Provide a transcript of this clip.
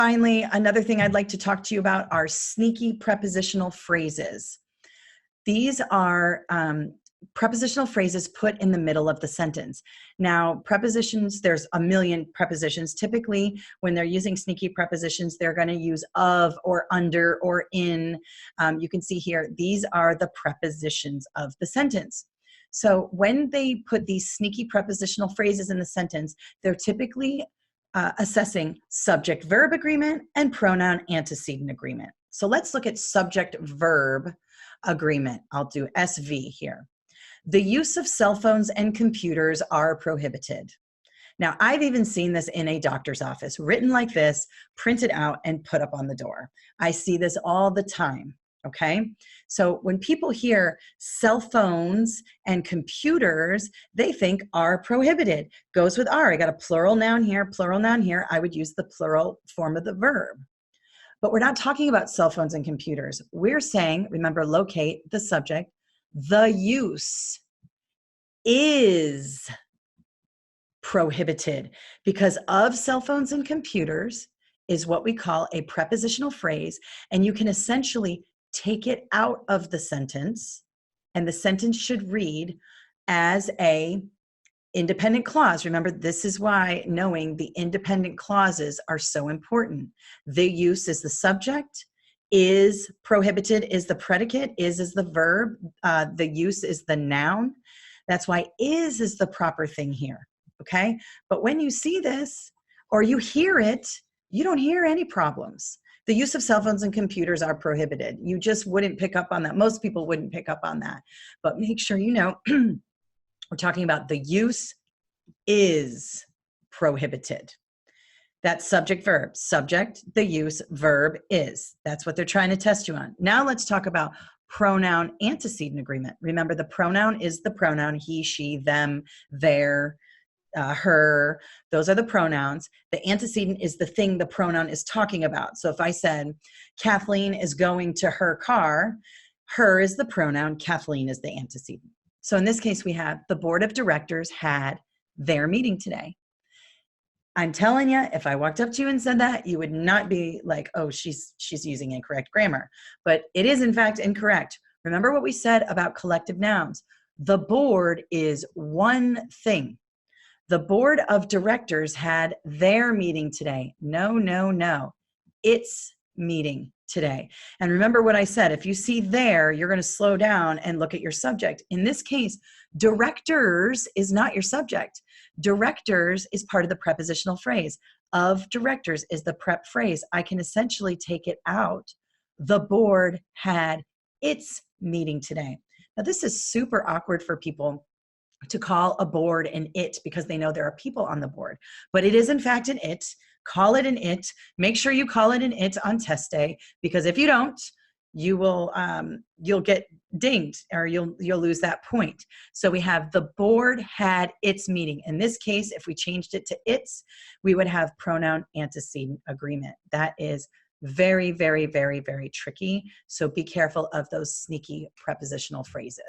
Finally, another thing I'd like to talk to you about are sneaky prepositional phrases. These are prepositional phrases put in the middle of the sentence. Now, prepositions, there's a million prepositions. Typically, when they're using sneaky prepositions, they're going to use of or under or in. You can see here, these are the prepositions of the sentence. So when they put these sneaky prepositional phrases in the sentence, they're typically assessing subject-verb agreement and pronoun antecedent agreement. So let's look at subject-verb agreement. I'll do SV here. The use of cell phones and computers are prohibited. Now, I've even seen this in a doctor's office, written like this, printed out, and put up on the door. I see this all the time, okay? So when people hear cell phones and computers, they think are prohibited. Goes with are. I got a plural noun here, plural noun here. I would use the plural form of the verb. But we're not talking about cell phones and computers. We're saying, remember, locate the subject. The use is prohibited because of cell phones and computers is what we call a prepositional phrase, and you can essentially take it out of the sentence, and the sentence should read as a independent clause. Remember, this is why knowing the independent clauses are so important. The use is the subject, is prohibited is the predicate, is the verb, the use is the noun. That's why is the proper thing here, okay? But when you see this or you hear it, you don't hear any problems. The use of cell phones and computers are prohibited. You just wouldn't pick up on that. Most people wouldn't pick up on that. But make sure you know, we're talking about the use is prohibited. That's subject verb. Subject, the use, verb is. That's what they're trying to test you on. Now let's talk about pronoun antecedent agreement. Remember, the pronoun is the pronoun he, she, them, their, her. Those are the pronouns. The antecedent is the thing the pronoun is talking about. So if I said Kathleen is going to her car, her is the pronoun, Kathleen is the antecedent. So in this case, we have the board of directors had their meeting today. I'm telling you, if I walked up to you and said that, you would not be like, oh, she's using incorrect grammar. But it is, in fact, incorrect. Remember what we said about collective nouns. The board is one thing. The board of directors had their meeting today. No, no, no. It's meeting today. And remember what I said, if you see there, you're going to slow down and look at your subject. In this case, directors is not your subject. Directors is part of the prepositional phrase. Of directors is the prep phrase. I can essentially take it out. The board had its meeting today. Now, this is super awkward for people to call a board an it because they know there are people on the board. But it is, in fact, an it. Call it an it. Make sure you call it an it on test day, because if you don't, you will you'll get dinged, or you'll lose that point. So we have the board had its meeting. In this case, if we changed it to its, we would have pronoun antecedent agreement. That is very, very, very, very tricky. So be careful of those sneaky prepositional phrases.